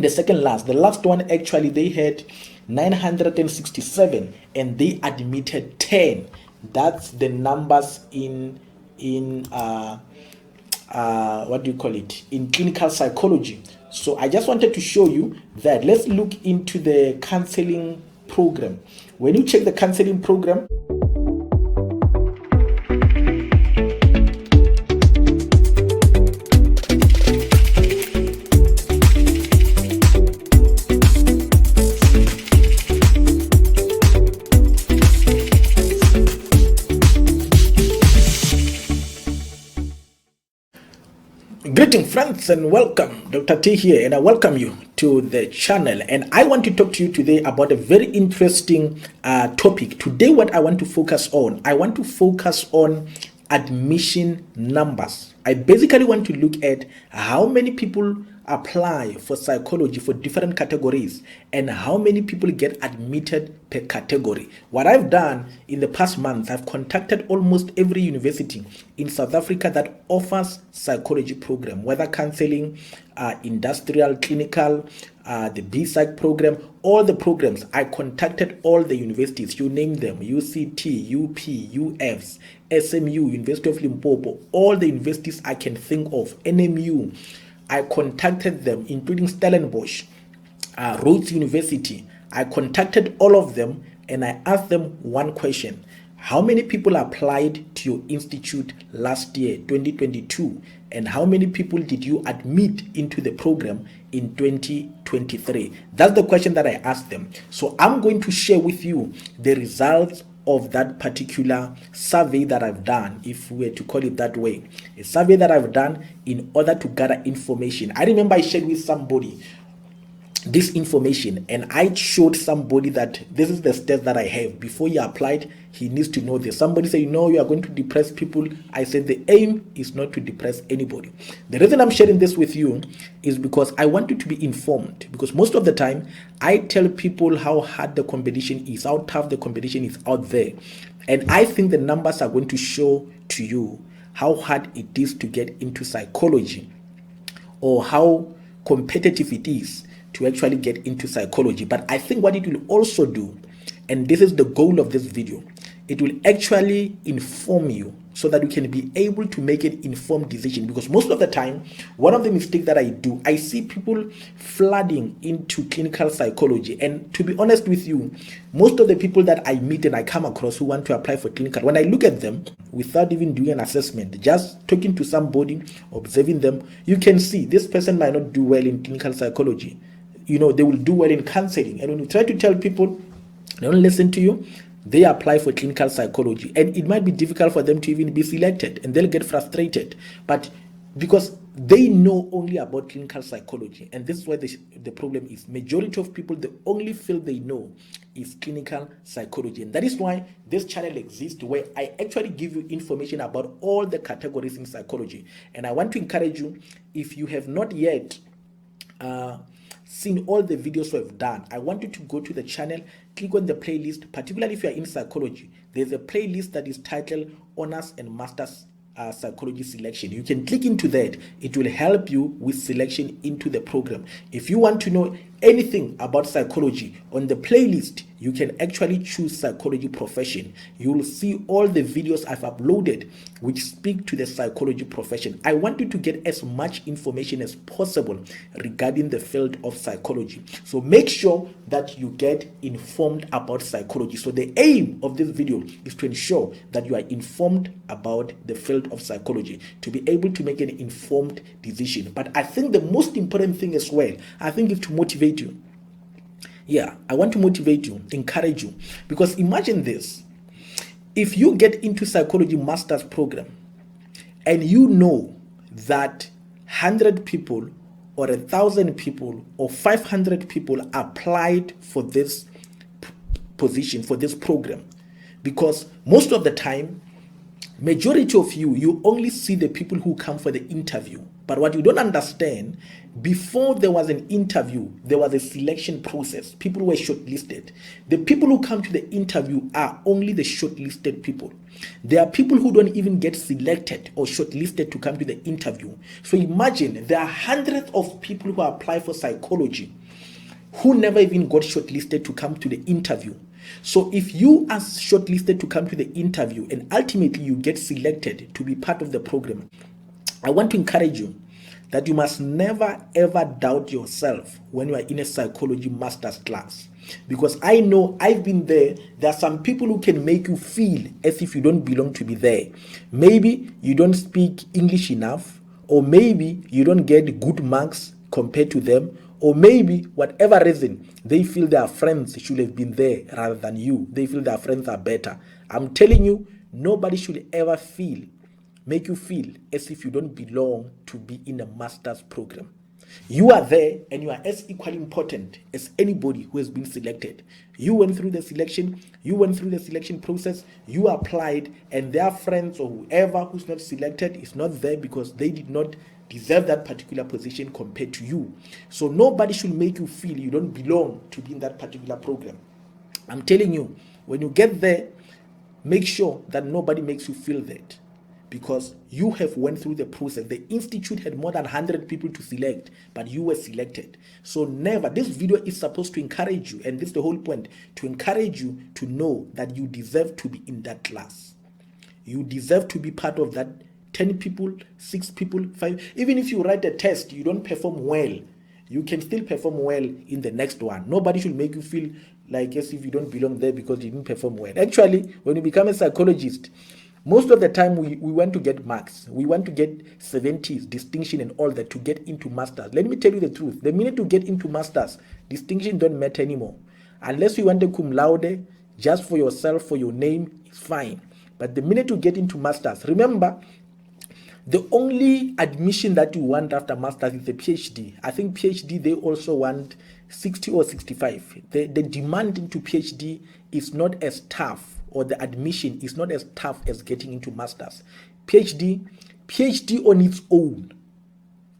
the second last. The last one, actually, they had 967 and they admitted 10. That's the numbers in what do you call it, in clinical psychology. So I just wanted to show you that. Let's look into the counseling program. When you check the counseling program, greeting friends and welcome. Dr. T here, and I welcome you to the channel. And I want to talk to you today about a very interesting topic. Today, what I want to focus on, admission numbers. I basically want to look at how many people apply for psychology for different categories and how many people get admitted per category. What I've done in the past month, I've contacted almost every university in South Africa that offers psychology program, whether counseling, industrial, clinical, the BPsych program, all the programs. I contacted all the universities, you name them, UCT, UP, UFs, SMU, University of Limpopo, all the universities I can think of, NMU. I contacted them, including Stellenbosch, Rhodes University. I contacted all of them and I asked them one question. How many people applied to your institute last year, 2022? And how many people did you admit into the program in 2023? That's the question that I asked them. So I'm going to share with you the results of that particular survey that I've done, if we were to call it that way, a survey that I've done in order to gather information. I remember I shared with somebody this information and I showed somebody that this is the steps that I have. Before he applied, he needs to know this. Somebody said, you are going to depress people. I said the aim is not to depress anybody. The reason I'm sharing this with you is because I want you to be informed, because most of the time I tell people how hard the competition is, how tough the competition is out there. And I think the numbers are going to show to you how hard it is to get into psychology, or how competitive it is to actually get into psychology. But I think what it will also do, and this is the goal of this video, it will actually inform you so that you can be able to make an informed decision. Because most of the time, one of the mistakes that I do, I see people flooding into clinical psychology. And to be honest with you, most of the people that I meet and I come across who want to apply for clinical, when I look at them without even doing an assessment, just talking to somebody, observing them, you can see this person might not do well in clinical psychology. They will do well in counseling. And when you try to tell people, they don't listen to you, they apply for clinical psychology. And it might be difficult for them to even be selected, and they'll get frustrated. But because they know only about clinical psychology, and this is why the problem is. Majority of people, the only field they know is clinical psychology. And that is why this channel exists, where I actually give you information about all the categories in psychology. And I want to encourage you, if you have not yet seen all the videos we've done, I want you to go to the channel, click on the playlist, particularly if you are in psychology. There's a playlist that is titled Honors and Masters Psychology Selection. You can click into that. It will help you with selection into the program. If you want to know anything about psychology, on the playlist you can actually choose psychology profession. You will see all the videos I've uploaded which speak to the psychology profession. I want you to get as much information as possible regarding the field of psychology. So make sure that you get informed about psychology. So the aim of this video is to ensure that you are informed about the field of psychology, to be able to make an informed decision. But I think the most important thing as well, I think, is to motivate you. Yeah, I want to motivate you, encourage you, because imagine this. If you get into psychology master's program and you know that 100 people or 1,000 people or 500 people applied for this position, for this program, because most of the time, majority of you only see the people who come for the interview. But what you don't understand, before there was an interview, there was a selection process. People were shortlisted. The people who come to the interview are only the shortlisted people. There are people who don't even get selected or shortlisted to come to the interview. So imagine there are hundreds of people who apply for psychology who never even got shortlisted to come to the interview. So if you are shortlisted to come to the interview and ultimately you get selected to be part of the program, I want to encourage you that you must never ever doubt yourself when you are in a psychology master's class. Because I know, I've been there. There are some people who can make you feel as if you don't belong to be there. Maybe you don't speak English enough, or maybe you don't get good marks compared to them, or maybe whatever reason, they feel their friends should have been there rather than you. They feel their friends are better. I'm telling you, nobody should ever make you feel as if you don't belong to be in a master's program. You are there and you are as equally important as anybody who has been selected. You went through the selection, process, you applied, and their friends or whoever who's not selected is not there because they did not deserve that particular position compared to you. So nobody should make you feel you don't belong to be in that particular program. I'm telling you, when you get there, make sure that nobody makes you feel that, because you have went through the process. The institute had more than 100 people to select, but you were selected. So never, this video is supposed to encourage you, and this is the whole point, to encourage you to know that you deserve to be in that class. You deserve to be part of that 10 people, 6 people, 5. Even if you write a test, you don't perform well, you can still perform well in the next one. Nobody should make you feel like as if you don't belong there because you didn't perform well. Actually, when you become a psychologist, most of the time we want to get marks. We want to get 70s, distinction and all that to get into masters. Let me tell you the truth. The minute you get into masters, distinction don't matter anymore. Unless you want a cum laude, just for yourself, for your name, it's fine. But the minute you get into masters, remember, the only admission that you want after masters is the PhD. I think PhD, they also want 60 or 65. The demand into PhD is not as tough, or the admission is not as tough as getting into masters. PhD on its own,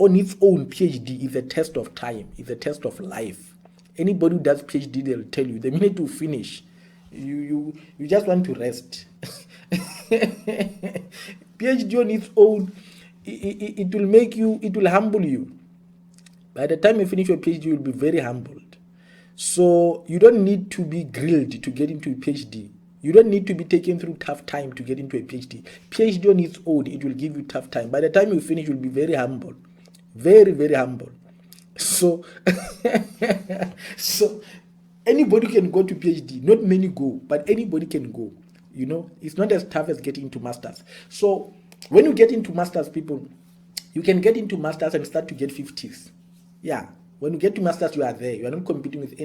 PhD is a test of time, is a test of life. Anybody who does PhD, they'll tell you the minute you finish, you just want to rest. PhD on its own, it will make you, it will humble you. By the time you finish your PhD, you will be very humbled. So you don't need to be grilled to get into a PhD. You don't need to be taken through tough time to get into a PhD. PhD on its own, it will give you tough time. By the time you finish, you'll be very humble. Very, very humble. So, so anybody can go to PhD. Not many go, but anybody can go. You know, it's not as tough as getting into masters. So when you get into masters, people, you can get into masters and start to get 50s. Yeah. When you get to masters, you are there. You are not competing with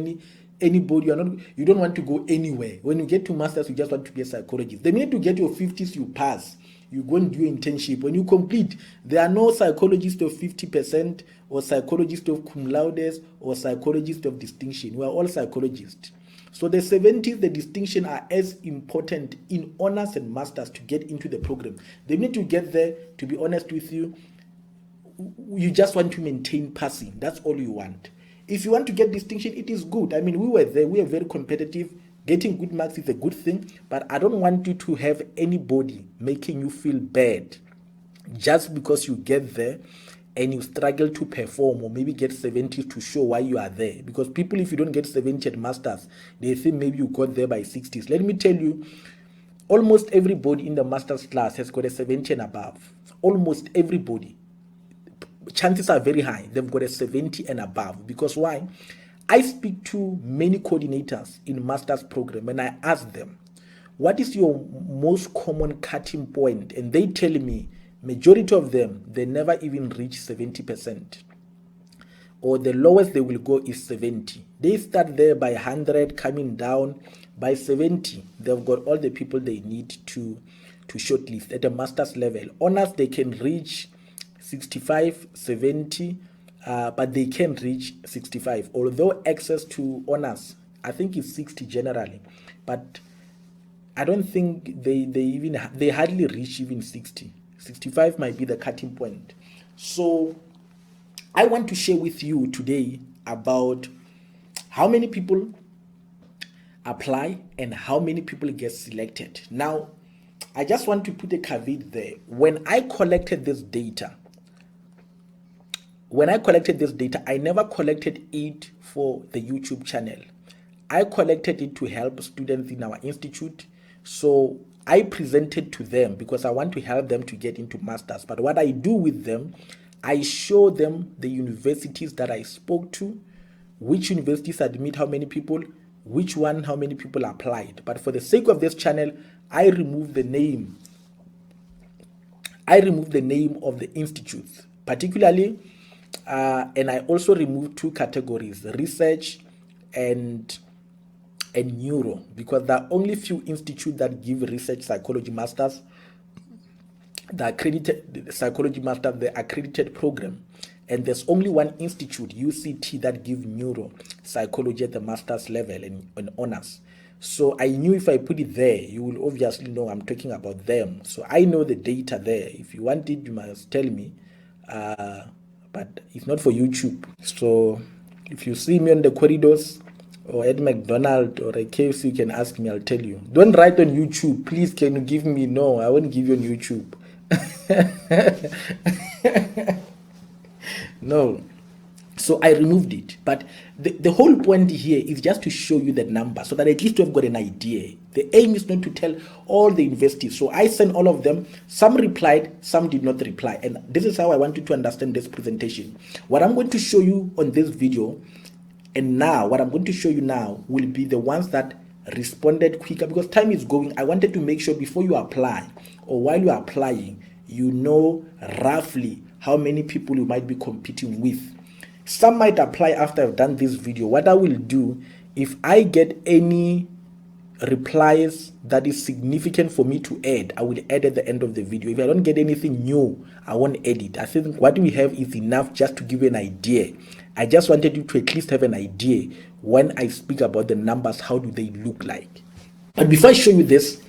anybody. You don't want to go anywhere. When you get to masters, you just want to be a psychologist. The minute you get your 50s, you pass. You go and do your internship. When you complete, there are no psychologists of 50% or psychologists of cum laudes or psychologists of distinction. We are all psychologists. So the 70s, the distinction are as important in honors and masters to get into the program. The minute you get there, to be honest with you, you just want to maintain passing. That's all you want. If you want to get distinction, it is good. I mean, we were there. We are very competitive. Getting good marks is a good thing. But I don't want you to have anybody making you feel bad just because you get there and you struggle to perform or maybe get 70 to show why you are there. Because people, if you don't get 70 at masters, they think maybe you got there by 60s. Let me tell you, almost everybody in the master's class has got a 70 and above. Almost everybody. Chances are very high they've got a 70 and above. Because why? I speak to many coordinators in master's program and I ask them, what is your most common cutting point? And they tell me, majority of them, they never even reach 70%. Or the lowest they will go is 70. They start there by 100, coming down. By 70, they've got all the people they need to shortlist at a master's level. Honors, they can reach 65, 70, but they can reach 65. Although access to honors, I think it's 60 generally, but I don't think they hardly reach even 60. 65 might be the cutting point. So I want to share with you today about how many people apply and how many people get selected. Now, I just want to put a caveat there. When I collected this data, I never collected it for the YouTube channel. I collected it to help students in our institute. So I presented to them because I want to help them to get into masters. But what I do with them, I show them the universities that I spoke to, which universities admit how many people, which one, how many people applied. But for the sake of this channel, I remove the name. Of the institutes, particularly, and I also remove two categories: research and neuro, because there are only few institutes that give research psychology masters, the accredited psychology master, the accredited program, and there's only one institute, UCT, that give neuro psychology at the master's level and honors. So I knew if I put it there, you will obviously know I'm talking about them. So I know the data there. If you want it, you must tell me. But it's not for YouTube. So if you see me on the corridors or at McDonald's or a KFC, you can ask me, I'll tell you. Don't write on YouTube. Please, can you give me? No, I won't give you on YouTube. No. So I removed it. But the whole point here is just to show you the number so that at least you've got an idea. The aim is not to tell all the universities. So I sent all of them. Some replied, some did not reply. And this is how I want you to understand this presentation. What I'm going to show you on this video, and now what I'm going to show you now, will be the ones that responded quicker, because time is going. I wanted to make sure before you apply or while you are applying, you know roughly how many people you might be competing with. Some might apply after I've done this video. What I will do, if I get any replies that is significant for me to add, I will add at the end of the video. If I don't get anything new, I won't edit. I think what we have is enough just to give you an idea. I just wanted you to at least have an idea when I speak about the numbers, how do they look like. But before I show you this,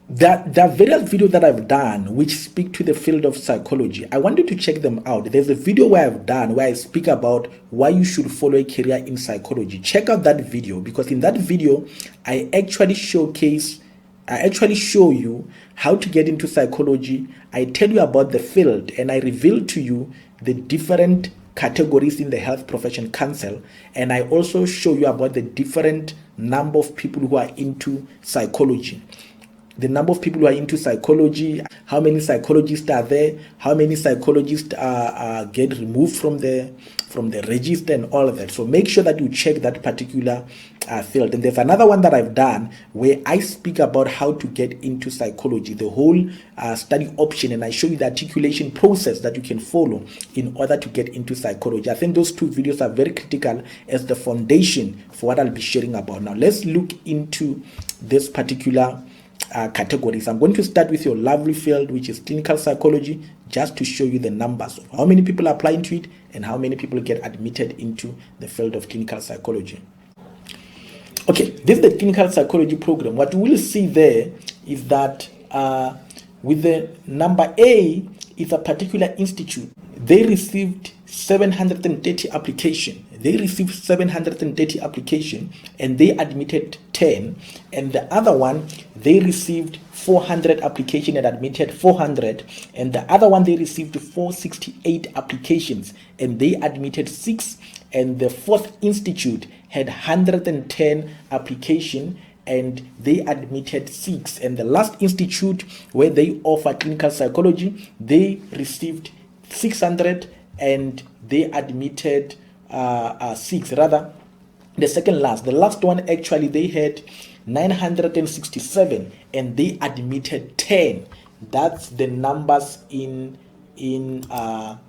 there are various videos that I've done which speak to the field of psychology. I want you to check them out. There's a video where I've done where I speak about why you should follow a career in psychology. Check out that video, because in that video I actually show you how to get into psychology. I tell you about the field and I reveal to you the different categories in the health profession council, and I also show you about the different number of people who are into psychology. The number of people who are into psychology, how many psychologists are there, how many psychologists get removed from the register, and all of that. So make sure that you check that particular field. And there's another one that I've done where I speak about how to get into psychology, the whole study option, and I show you the articulation process that you can follow in order to get into psychology. I think those two videos are very critical as the foundation for what I'll be sharing about. Now let's look into this particular categories. I'm going to start with your lovely field, which is clinical psychology, just to show you the numbers of how many people apply into it and how many people get admitted into the field of clinical psychology. Okay, this is the clinical psychology program. What you will see there is that with the number A is a particular institute. They received 730 applications. And they admitted 10. And the other one, they received 400 applications and admitted 400. And the other one, they received 468 applications and they admitted 6. And the fourth institute had 110 applications and they admitted 6. And the last institute where they offer clinical psychology, they received 600 and they admitted 6. Rather, the second last, the last one, actually they had 967 and they admitted 10. That's the numbers in what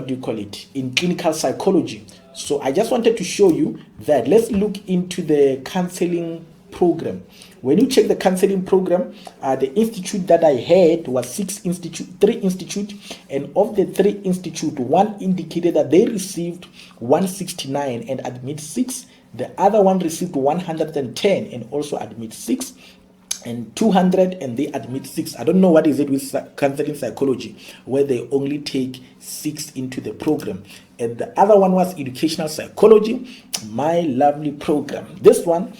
do you call it, in clinical psychology. So I just wanted to show you that. Let's look into the counseling program. When you check the counseling program, the institute that I had was 3 institute, and of the 3 institute, one indicated that they received 169 and admit 6. The other one received 110 and also admit 6. and 200 and they admit 6. I don't know what is it with counseling psychology where they only take 6 into the program. And the other one was educational psychology, my lovely program. This one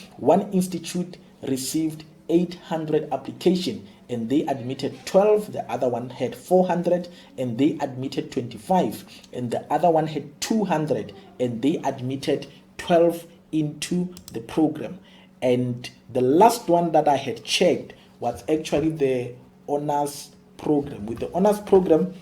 institute received 800 application and they admitted 12. The other one had 400 and they admitted 25, and the other one had 200 and they admitted 12 into the program. And the last one that I had checked was actually the honors program. With the honors program,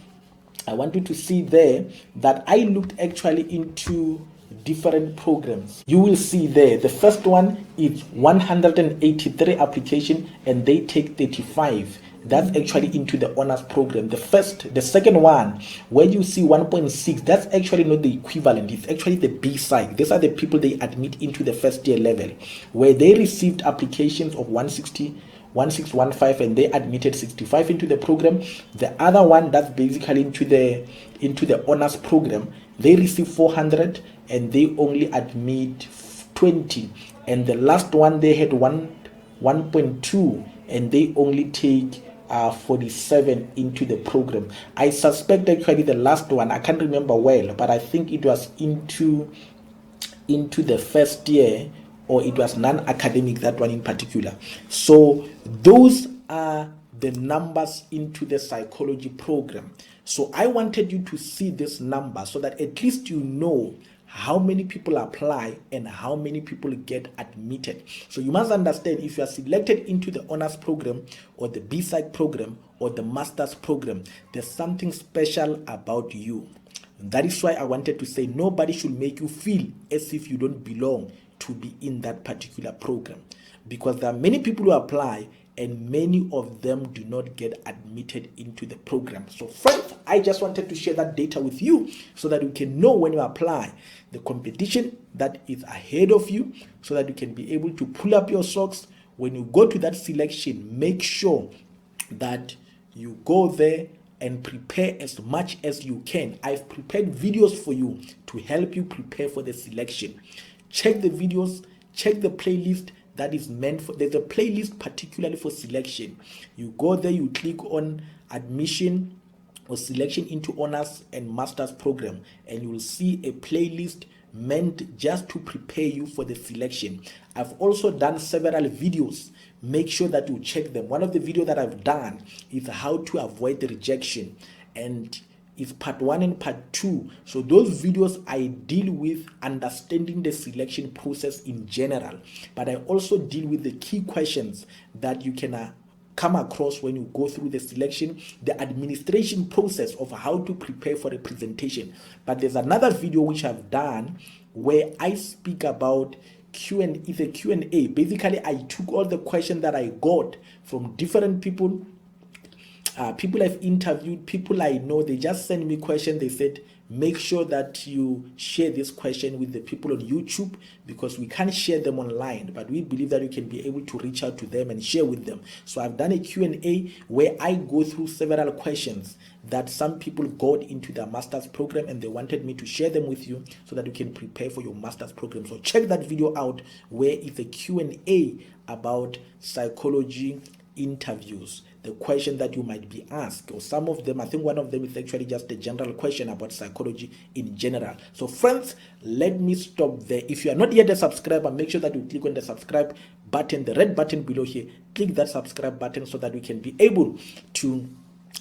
I want you to see there that I looked actually into different programs. You will see there the first one is 183 application and they take 35. That's actually into the honors program. The second one where you see 1.6, that's actually not the equivalent, it's actually the B side. These are the people they admit into the first year level where they received applications of 1615 and they admitted 65 into the program. The other one that's basically into the honors program, they receive 400 and they only admit 20. And the last one they had 1.2 and they only take 47 into the program. I suspect actually the last one, I can't remember well, but I think it was into the first year, or it was non-academic, that one in particular. So those are the numbers into the psychology program. So I wanted you to see this number so that at least you know how many people apply and how many people get admitted. So you must understand, if you are selected into the honors program or the B-Psych program or the master's program, there's something special about you. And that is why I wanted to say nobody should make you feel as if you don't belong to be in that particular program, because there are many people who apply and many of them do not get admitted into the program. So friends, I just wanted to share that data with you so that you can know when you apply the competition that is ahead of you, so that you can be able to pull up your socks when you go to that selection. Make sure that you go there and prepare as much as you can. I've prepared videos for you to help you prepare for the selection. Check the videos, check the playlist that is meant for, there's a playlist particularly for selection. You go there, you click on admission or selection into honors and master's program, and you will see a playlist meant just to prepare you for the selection. I've also done several videos. Make sure that you check them. One of the videos that I've done is how to avoid the rejection, and it's part 1 and part 2. So those videos I deal with understanding the selection process in general, but I also deal with the key questions that you can come across when you go through the selection, the administration process of how to prepare for a presentation. But there's another video which I've done where I speak about Q&A. Basically, I took all the questions that I got from different people, people I've interviewed, people I know. They just send me questions. They said, make sure that you share this question with the people on YouTube, because we can't share them online, but we believe that you can be able to reach out to them and share with them. So I've done a Q&A where I go through several questions that some people got into their master's program and they wanted me to share them with you so that you can prepare for your master's program. So check that video out where it's a Q&A about psychology interviews, the question that you might be asked, or some of them, I think one of them is actually just a general question about psychology in general. So friends, let me stop there. If you are not yet a subscriber, make sure that you click on the subscribe button, the red button below here. Click that subscribe button so that we can be able to,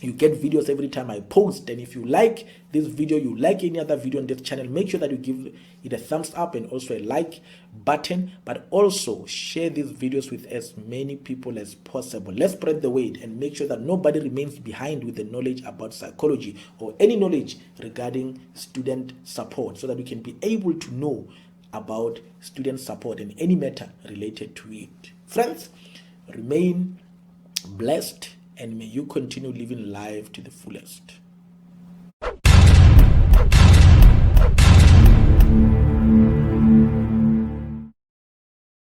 you get videos every time I post. And if you like this video, you like any other video on this channel, make sure that you give it a thumbs up and also a like button, but also share these videos with as many people as possible. Let's spread the word and make sure that nobody remains behind with the knowledge about psychology or any knowledge regarding student support, so that we can be able to know about student support and any matter related to it. Friends, remain blessed and may you continue living life to the fullest.